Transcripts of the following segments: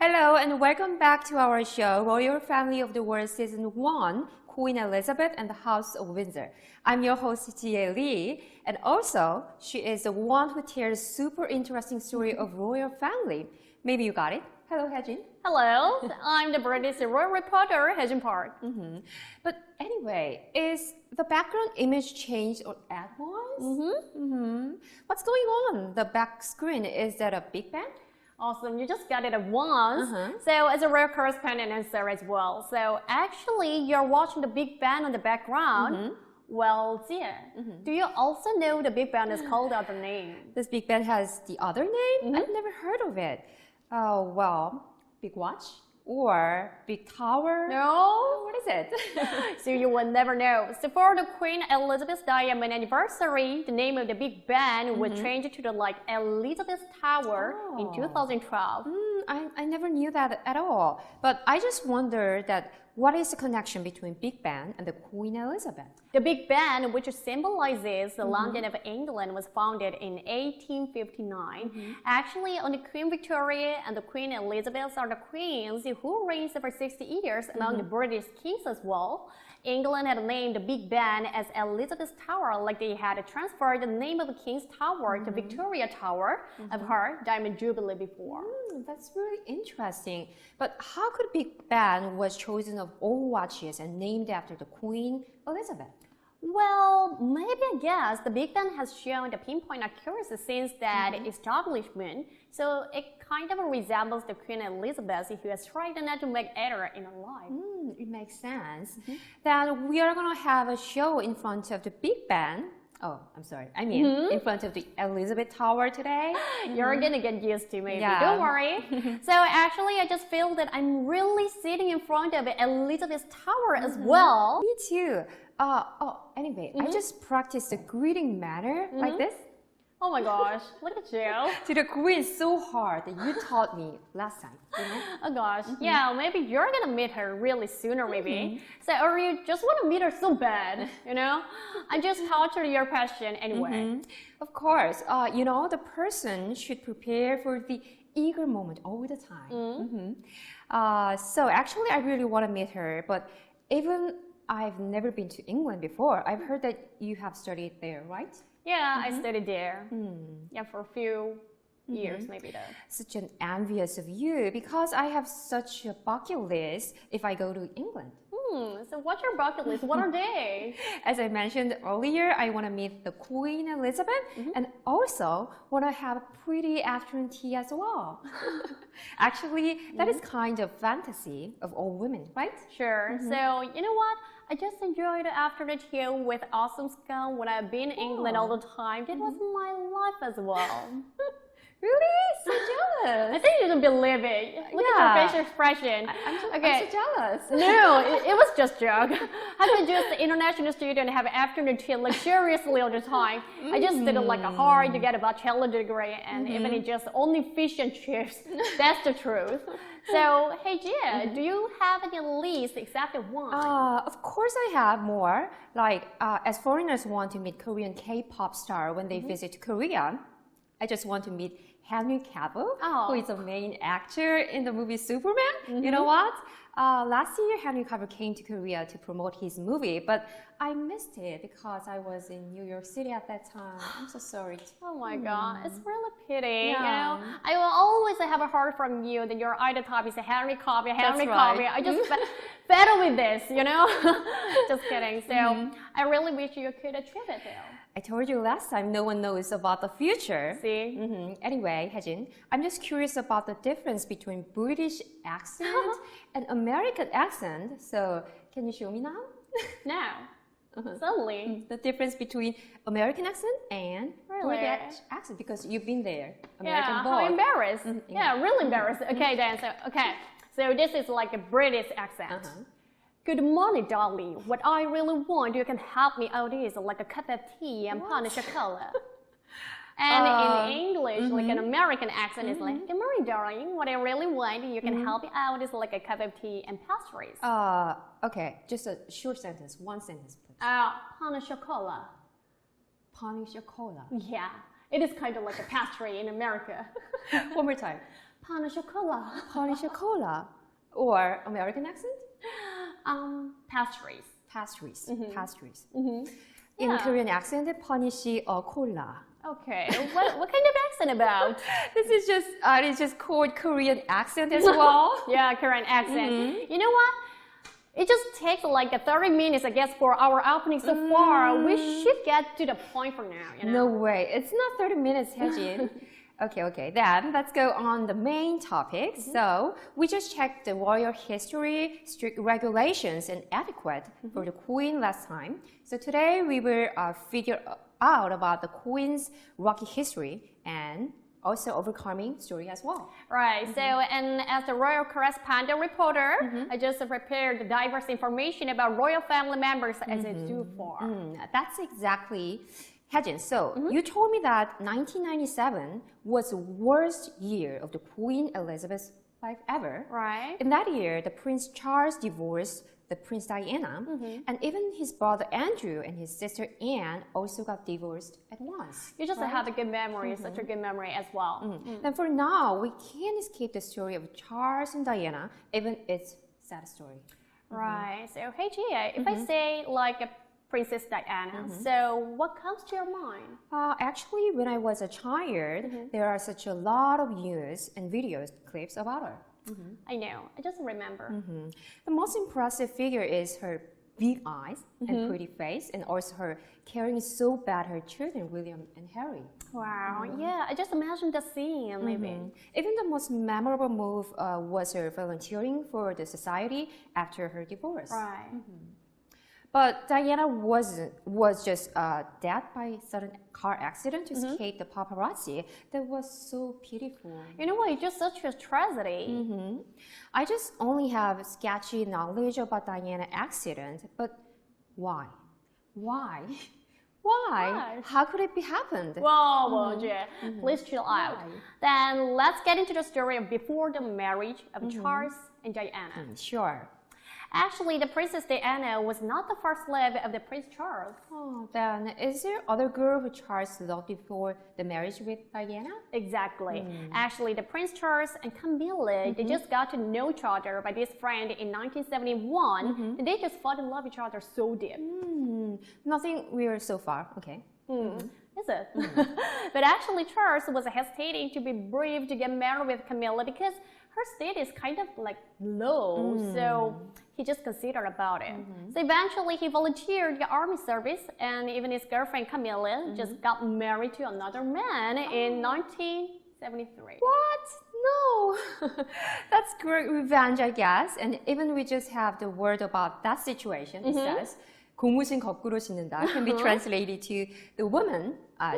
Hello and welcome back to our show, Royal Family of the World Season 1, Queen Elizabeth and the House of Windsor. I'm your host, Jie Lee, and also she is the one who tells super interesting story of royal family. Maybe you got it. Hello, Hejin. Hello, I'm the British royal reporter, Hejin Park. But anyway, is the background image changed or add once? What's going on? The back screen, is that a big band? Awesome, you just got it at once. So as a royal correspondent answer as well. So actually, you're watching the big band on the background. Well, Jie, do you also know the big band is called other name? This big band has the other name? I've never heard of it. Oh, well, Big Watch or Big Tower? No. What is it? So you will never know. So for the Queen Elizabeth's diamond anniversary, the name of the big band was changed to the Elizabeth Tower in 2012. I never knew that at all. But I just wonder that what is the connection between Big Ben and the Queen Elizabeth? The Big Ben, which symbolizes the London of England, was founded in 1859. Actually, only Queen Victoria and the Queen Elizabeth are the queens who reigned for 60 years among the British kings as well. England had named the Big Ben as Elizabeth Tower, like they had transferred the name of the King's Tower to Victoria Tower of her Diamond Jubilee before. That's really interesting. But how could Big Ben was chosen of all watches and named after the Queen Elizabeth? Well, maybe I guess the Big Ben has shown the pinpoint accuracy since that establishment, so it kind of resembles the Queen Elizabeth who has tried not to make error in her life. It makes sense. Then we are going to have a show in front of the Big Ben. Oh, I'm sorry. I mean, in front of the Elizabeth Tower today. You're gonna get used to maybe. Yeah. Don't worry. So actually, I just feel that I'm really sitting in front of Elizabeth Tower as well. Me too. Anyway, I just practiced the greeting manner like this Oh my gosh, look at you. to the Queen so hard that you taught me last time. You know? Oh gosh, yeah, maybe you're gonna meet her really sooner maybe. So, or you just want to meet her so bad, you know? I just answered your question anyway. Of course, you know, the person should prepare for the eager moment all the time. So actually, I really want to meet her, but even I've never been to England before. I've heard that you have studied there, right? Yeah, I studied there. Yeah, for a few years maybe though. Such an envious of you because I have such a bucket list if I go to England. So what's your bucket list? What are they? As I mentioned earlier, I want to meet the Queen Elizabeth and also want to have a pretty afternoon tea as well. Actually, that is kind of fantasy of all women, right? Sure. So, you know what? I just enjoyed the afternoon tea with awesome scone when I've been in England all the time. That was my life as well. Really? So jealous. I think you don't believe it. Look at your facial expression. I'm so jealous. No, it was just a joke. How could just an international student have afternoon tea luxuriously all the time? I just did it like a hard to get a bachelor degree and even it just only fish and chips. That's the truth. So, hey Jie, do you have any list except one? Of course I have more. Like, as foreigners want to meet Korean K-pop star when they visit Korea, I just want to meet Henry Cavill, who is the main actor in the movie Superman. You know what? Last year, Henry Cavill came to Korea to promote his movie, but I missed it because I was in New York City at that time. I'm so sorry. Oh my God, it's really pity. Yeah. You know, I will always have a heart from you that your idol top is Henry Cavill, Henry right. Cavill. I just battle with this, you know? Just kidding. So I really wish you could achieve it though. I told you last time no one knows about the future. See? Anyway, Hejin, I'm just curious about the difference between British accent and American accent. So, can you show me now? Now, suddenly. The difference between American accent and Really? British accent, because you've been there. American Yeah, both. how embarrassed. Yeah, really embarrassed. Okay, then, so this is like a British accent. Good morning, darling. What I really want, you can help me out is like a cup of tea and pan of chocolate. And in English, like an American accent is like, good morning, darling. What I really want, you can help me out is like a cup of tea and pastries. Okay, just a short sentence, one sentence, please. Pan of chocolate. Pan chocolate. Yeah, it is kind of like a pastry in America. One more time. Pain au chocolat. Pain au chocolat. Or American accent? Pastries. Pastries. Mm-hmm. Pastries. Mm-hmm. In Yeah. Korean accent, panis시 cola. Okay. what kind of accent about? This is just it's just called Korean accent as well. Yeah, Korean accent. Mm-hmm. You know what? It just takes like 30 minutes, I guess, for our opening so far. We should get to the point for now, you know? No way. It's not 30 minutes, Hyejin. Okay. Then let's go on the main topic. So we just checked the royal history, strict regulations, and etiquette for the queen last time. So today we will figure out about the queen's rocky history and also overcoming story as well. Right, so and as the royal correspondent reporter, I just prepared diverse information about royal family members as I do for. That's exactly Hyejin. So you told me that 1997 was the worst year of the Queen Elizabeth's life ever. Right. In that year, the Prince Charles divorced the Prince Diana, and even his brother Andrew and his sister Anne also got divorced at once. You just have a good memory, such a good memory as well. And for now, we can't escape the story of Charles and Diana, even its sad story. Right, so hey Gia, if I say like a Princess Diana, so what comes to your mind? Actually, when I was a child, there are such a lot of news and videos clips about her. I know, I just remember. The most impressive figure is her big eyes and pretty face, and also her caring so bad her children, William and Harry. Wow, yeah, I just imagined the scene, maybe. Even the most memorable move was her volunteering for the society after her divorce. Right. But Diana was just dead by sudden car accident to escape the paparazzi. That was so pitiful. You know what, it's just such a tragedy. I just only have sketchy knowledge about Diana accident, but why? Why? Why? How could it be happened? Whoa, Gia, please chill out. Why? Then let's get into the story of before the marriage of Charles and Diana. Sure. Actually, the Princess Diana was not the first love of the Prince Charles. Oh, then is there other girl who Charles loved before the marriage with Diana? Exactly. Actually, the Prince Charles and Camilla, they just got to know each other by this friend in 1971, and they just fell in love with each other so deep. Nothing weird so far. Okay. Is it? But actually, Charles was hesitating to be brave to get married with Camilla because her state is kind of like low, so he just considered about it. So eventually he volunteered the army service, and even his girlfriend Camilla just got married to another man in 1973. What? No. That's great revenge, I guess. And even we just have the word about that situation, it says, 고무신 거꾸로 신는다 can be translated to the woman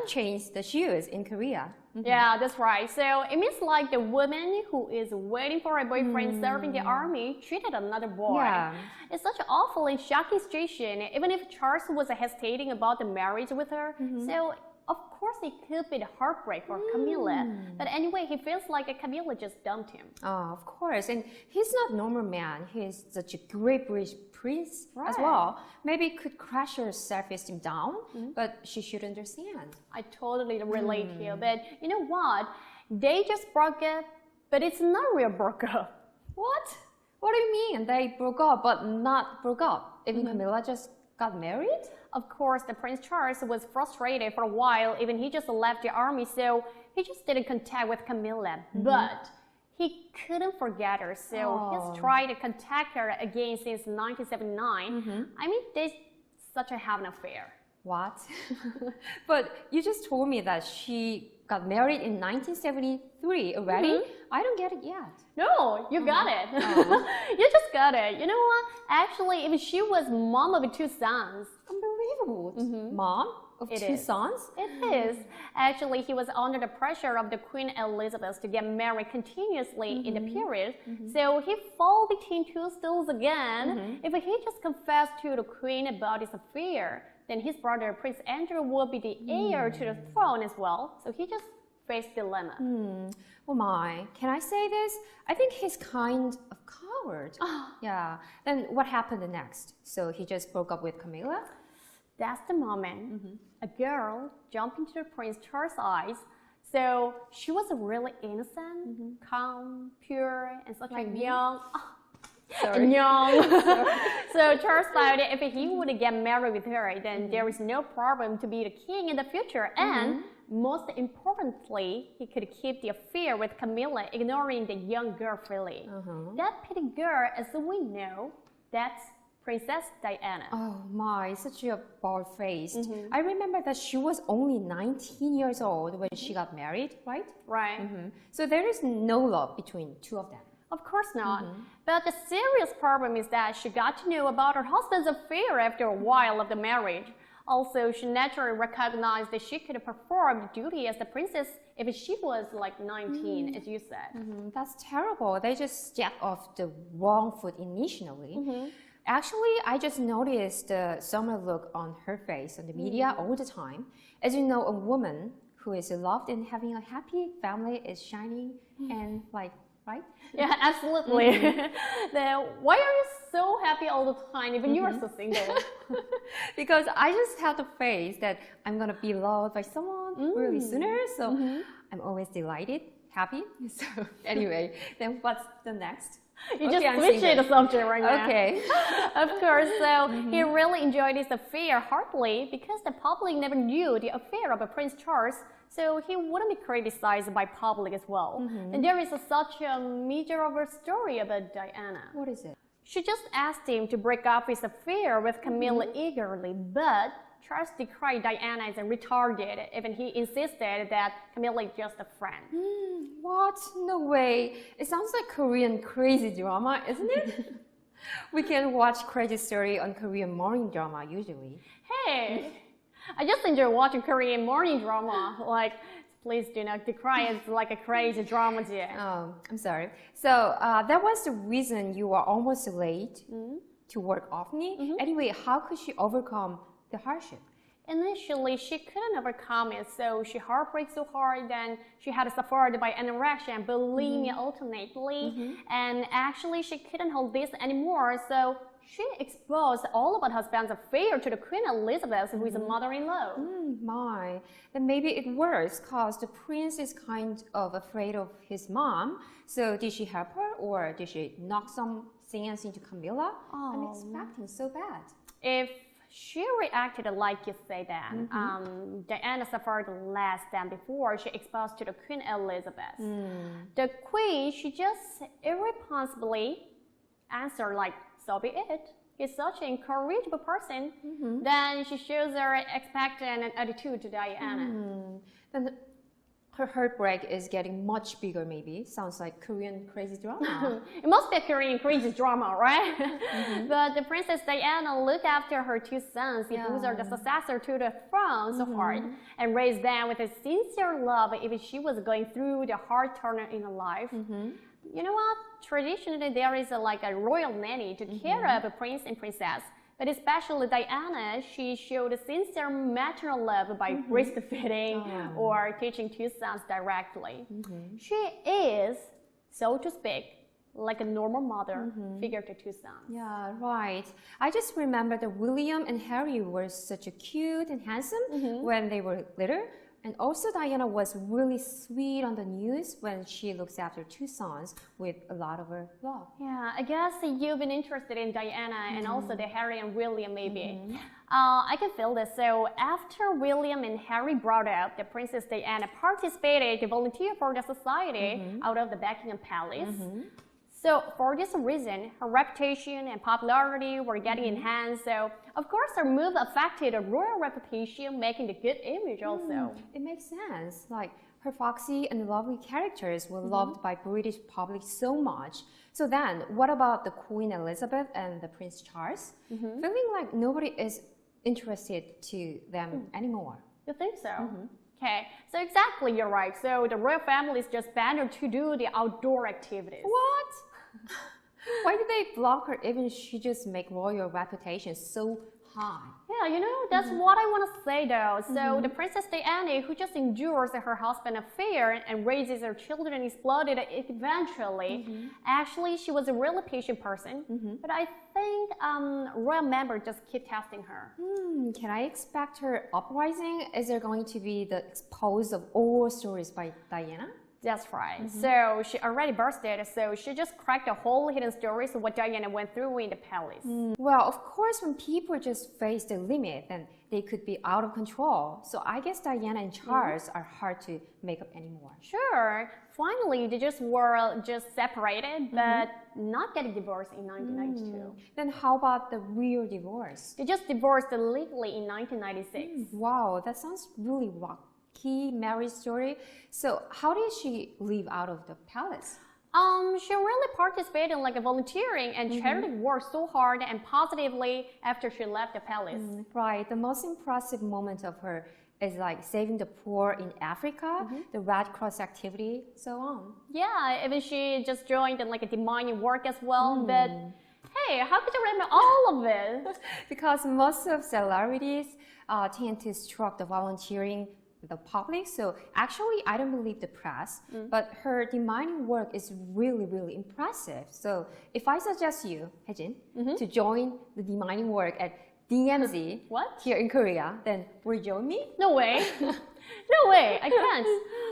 changed the shoes in Korea. Yeah, that's right. So it means like the woman who is waiting for a boyfriend serving the army treated another boy. Yeah. It's such an awful and shocking situation, even if Charles was hesitating about the marriage with her. So of course it could be the heartbreak for Camilla. But anyway, he feels like Camilla just dumped him. Oh, of course. And he's not a normal man. He's such a great British prince as well. Maybe it could crash her self-esteem down, but she should understand. I totally relate here. But you know what? They just broke up, but it's not real broke up. What? What do you mean? They broke up, but not broke up. Even Camilla just got married? Of course, the Prince Charles was frustrated for a while. Even he just left the army, so he just didn't contact with Camilla. But he couldn't forget her, so he's tried to contact her again since 1979. I mean, they such a have an affair. What? But you just told me that she got married in 1973 already. I don't get it yet. No, you got it. You just got it. You know what? Actually, even she was mom of 2 sons. Unbelievable. Mom of It 2 is. sons? It is. Actually, he was under the pressure of the Queen Elizabeth to get married continuously in the period. So he fell between 2 stools again. If he just confessed to the Queen about his affair, then his brother Prince Andrew would be the heir to the throne as well. So he just faced dilemma. Oh my, can I say this? I think he's kind of coward. Yeah. Then what happened next? So he just broke up with Camilla? That's the moment a girl jumped into the Prince Charles' eyes. So she was really innocent, calm, pure, and such Like a me? young. Sorry. Young. So Charles thought if he would get married with her, then there is no problem to be the king in the future. And most importantly, he could keep the affair with Camilla, ignoring the young girl freely. That pretty girl, as we know, that's Princess Diana. Oh my, such a bald-faced. I remember that she was only 19 years old when she got married, right? Right. So there is no love between two of them. Of course not. But the serious problem is that she got to know about her husband's affair after a while of the marriage. Also, she naturally recognized that she could perform the duty as the princess if she was like 19, as you said. That's terrible. They just stepped off the wrong foot initially. Actually, I just noticed the summer look on her face on the media all the time. As you know, a woman who is loved and having a happy family is shining and like, right? Yeah, absolutely. Then why are you so happy all the time, even you are so single? Because I just have the faith that I'm gonna be loved by someone really sooner. So I'm always delighted, happy. So anyway, then what's the next? You just switched the subject right now. Okay. Of course, so he really enjoyed his affair heartily because the public never knew the affair of Prince Charles, so he wouldn't be criticized by public as well. And there is such a miserable story about Diana. What is it? She just asked him to break up his affair with Camilla eagerly, but Charles decried Diana as retarded, even he insisted that Camilla is just a friend. What? No way. It sounds like Korean crazy drama, isn't it? We can watch crazy story on Korean morning drama usually. Hey, I just enjoy watching Korean morning drama. Like, please do not decry it's like a crazy drama. Oh, I'm sorry. So that was the reason you were almost late to work often. Anyway, how could she overcome the hardship? Initially, she couldn't overcome it, so she heartbreaks so hard, then she had suffered by anorexia and bulimia alternately, and actually she couldn't hold this anymore, so she exposed all of her husband's affair to the Queen Elizabeth, who is a mother-in-law. My, then maybe it works because the prince is kind of afraid of his mom. So did she help her, or did she knock some sense into Camilla? I'm expecting so bad. If she reacted like you say then, Diana suffered less than before she exposed to the Queen Elizabeth. The Queen, she just irresponsibly answered like, so be it. He's such an incorrigible person. Then she shows her expectant attitude to Diana. Then her heartbreak is getting much bigger maybe. Sounds like Korean crazy drama. It must be a Korean crazy drama, right? But the Princess Diana looked after her two sons, who are the successor to the throne so hard, and raised them with a sincere love if she was going through the hard turn in her life. You know what? Traditionally, there is like a royal nanny to care of a prince and princess. But especially Diana, she showed a sincere maternal love by breastfeeding or teaching two sons directly. She is, so to speak, like a normal mother figure to two sons. Yeah, right. I just remember that William and Harry were such a cute and handsome when they were little. And also Diana was really sweet on the news when she looks after two sons with a lot of her love. Yeah, I guess you've been interested in Diana and also the Harry and William maybe. I can feel this. So after William and Harry brought up, the Princess Diana participated to volunteer for the society out of the Buckingham Palace. So for this reason, her reputation and popularity were getting enhanced. So of course, her move affected her royal reputation, making a good image also. It makes sense. Like her foxy and lovely characters were loved by British public so much. So then, what about the Queen Elizabeth and the Prince Charles? Feeling like nobody is interested to them anymore. You think so? Okay, so exactly, you're right. So the royal family is just banned to do the outdoor activities. What? Why did they block her even she just make royal reputation so time. Yeah, you know, that's what I want to say though. So the Princess Diana, who just endures her husband's affair and raises her children, exploded eventually. Actually, she was a really patient person, but I think royal members just keep testing her. Can I expect her uprising? Is there going to be the expose of all stories by Diana? That's right. So she already bursted, so she just cracked the whole hidden stories of what Diana went through in the palace. Well, of course, when people just face the limit, then they could be out of control. So I guess Diana and Charles are hard to make up anymore. Sure. Finally, they just were separated, but not getting divorced in 1992. Then how about the real divorce? They just divorced legally in 1996. Wow, that sounds really rocky marriage story. So how did she leave out of the palace? She really participated in volunteering and charity work so hard and positively after she left the palace. Right, the most impressive moment of her is saving the poor in Africa, the Red Cross activity, so on. Yeah, even she just joined in a demining work as well, but hey, how could you remember all of it? Because most of celebrities tend to struck the volunteering the public, so actually I don't believe the press, but her demining work is really, really impressive. So if I suggest you, Haejin, to join the demining work at DMZ here in Korea, then will you join me? No way. No way, I can't.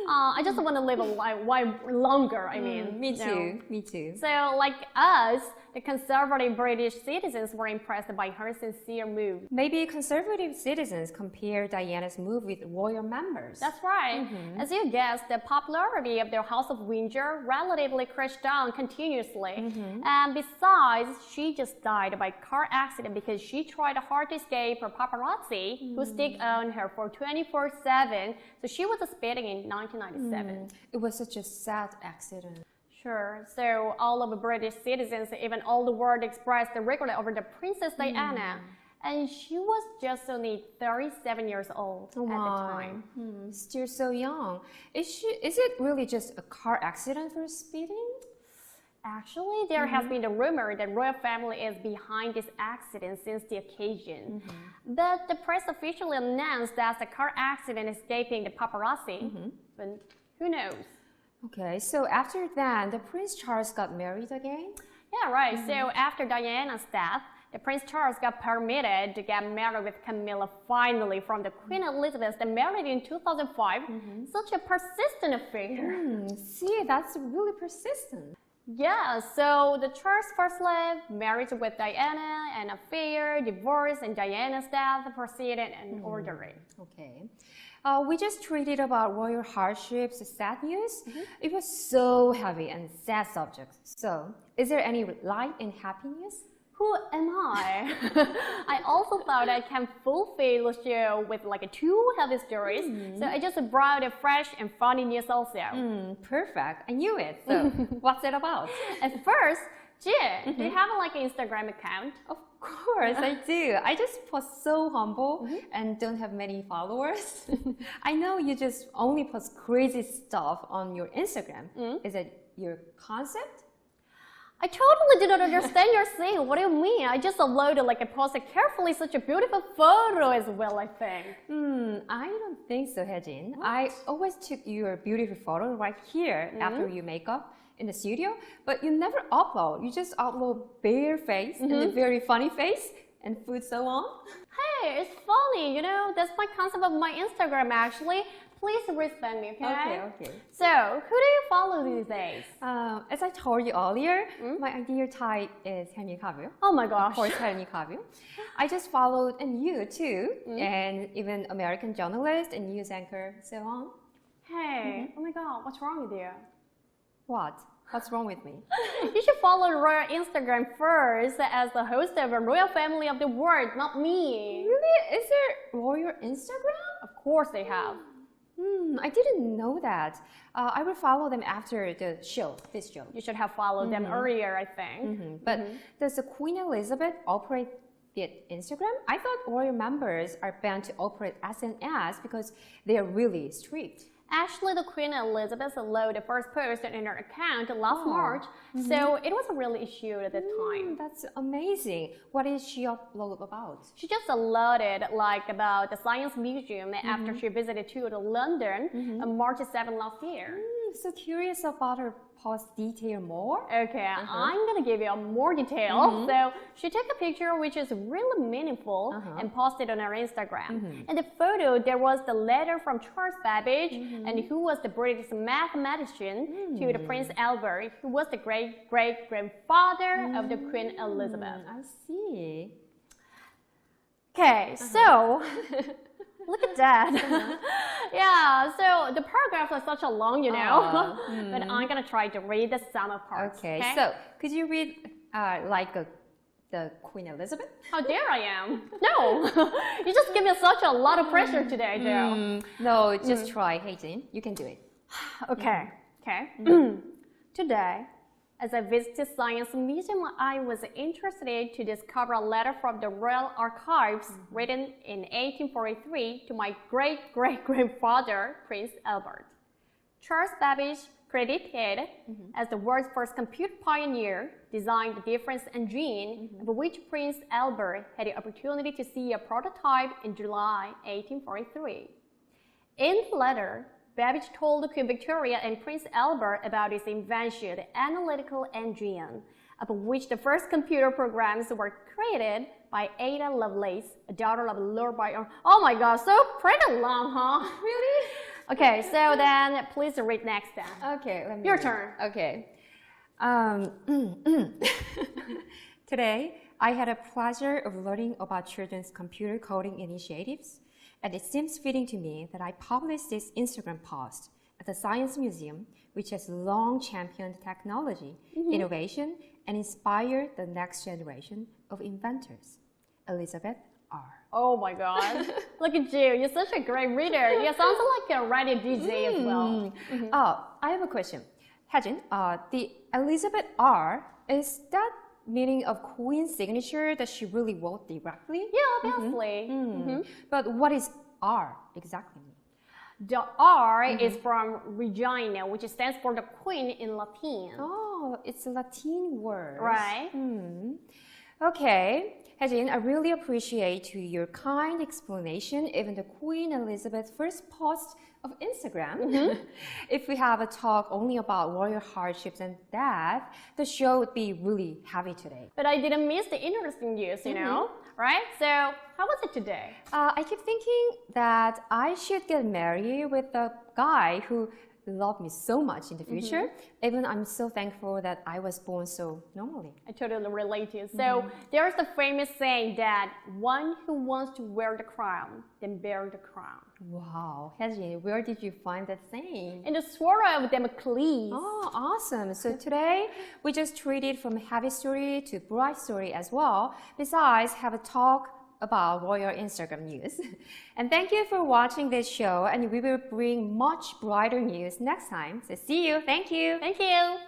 I just want to live a life longer, I mean. Me too, me too. So like us, the conservative British citizens were impressed by her sincere move. Maybe conservative citizens compare Diana's move with royal members. That's right. As you guessed, the popularity of the House of Windsor relatively crashed down continuously. And besides, she just died by car accident because she tried hard to escape her paparazzi who stick on her for 24/7. So she was speeding in 1997. It was such a sad accident. Sure. So all of the British citizens, even all the world, expressed the regret over the Princess Diana. And she was just only 37 years old at the time. Still so young. Is it really just a car accident for speeding? Actually, there has been a rumor that royal family is behind this accident since the occasion. But the press officially announced that the car accident escaping the paparazzi. But who knows? Okay, so after that, the Prince Charles got married again? Yeah, right. So after Diana's death, the Prince Charles got permitted to get married with Camilla finally from the Queen Elizabeth. They married in 2005. Such a persistent affair. See, that's really persistent. Yeah, so the Charles first love, marriage with Diana, an affair, divorce, and Diana's death proceeded in order. Okay. We just treated about royal hardships, sad news. It was so heavy and sad subjects. So, is there any light and happy news? Who am I? I also thought I can fulfill the show with two heavy stories. So I just brought a fresh and funny news also. Perfect. I knew it. So what's it about? At first, Jie, do you have an Instagram account? Of course, I do. I just post so humble and don't have many followers. I know you just only post crazy stuff on your Instagram. Is it your concept? I totally did not understand your saying. What do you mean? I just uploaded I posted carefully such a beautiful photo as well, I think. I don't think so, Haejin. I always took your beautiful photo right here after you make up in the studio, but you never upload. You just upload bare face and a very funny face and food so on. Hey, it's funny, you know, that's my concept of my Instagram actually. Please respect me, okay? Okay. So, who do you follow these days? As I told you earlier, my ideal type is Henry Cavill. Oh my gosh. Of course, Henry Cavill. I just followed and you too, and even American journalist and news anchor, so on. Hey, oh my god, what's wrong with you? What? What's wrong with me? You should follow the royal Instagram first as the host of a royal family of the world, not me. Really? Is there royal Instagram? Of course they have. I didn't know that. I will follow them after the show, this show. You should have followed them earlier, I think. But does the Queen Elizabeth operate the Instagram? I thought royal members are banned to operate SNS because they are really strict. Actually, the Queen Elizabeth allowed the first post in her account last March, so it was really issued at the time. That's amazing. What is she upload about? She just allotted like about the Science Museum after she visited to London on March 7 last year. So curious about her post detail more. Okay, I'm gonna give you more detail. So she took a picture which is really meaningful and posted on her Instagram. In the photo, there was the letter from Charles Babbage, and who was the British mathematician to the Prince Albert, who was the great-great-grandfather of the Queen Elizabeth. I see. Okay, so look at that. Yeah, so the paragraphs are such a long, you know, but I'm gonna try to read the some parts. Okay, so could you read the Queen Elizabeth? How dare I am? No, you just give me such a lot of pressure today, Joe. No, just try, Haejin. You can do it. Okay, Today, as I visited Science Museum, I was interested to discover a letter from the Royal Archives written in 1843 to my great-great-grandfather, Prince Albert. Charles Babbage, credited as the world's first computer pioneer, designed the difference engine, of which Prince Albert had the opportunity to see a prototype in July 1843. In the letter, Babbage told Queen Victoria and Prince Albert about his invention, the analytical engine, of which the first computer programs were created by Ada Lovelace, a daughter of Lord Byron. Oh my God, so pretty long, huh? Really? Okay, so then please read next then. Okay, let me Your read. turn. Okay. Today, I had a pleasure of learning about children's computer coding initiatives. And it seems fitting to me that I publish this Instagram post at the Science Museum, which has long championed technology, innovation, and inspired the next generation of inventors. Elizabeth R. Oh my God. Look at you. You're such a great reader. You sound like a radio DJ as well. Oh, I have a question. Haejin, the Elizabeth R, is that meaning of Queen's signature that she really wrote directly? Yeah, obviously. But what is R exactly? The R is from Regina, which stands for the Queen in Latin. Oh, it's a Latin word. Right. Okay. Haejin, I really appreciate your kind explanation, even the Queen Elizabeth first post of Instagram. If we have a talk only about royal hardships and death, the show would be really heavy today. But I didn't miss the interesting news, you know, right? So how was it today? I keep thinking that I should get married with a guy who loved me so much in the future. Even I'm so thankful that I was born so normally. I totally relate to you. So there's the famous saying that one who wants to wear the crown, then bear the crown. Wow, Haejin, where did you find that saying? In the sword of Damocles. Oh, awesome. So today, we just treated from heavy story to bright story as well. Besides, have a talk about royal Instagram news. And thank you for watching this show, and we will bring much brighter news next time. So see you. Thank you. Thank you.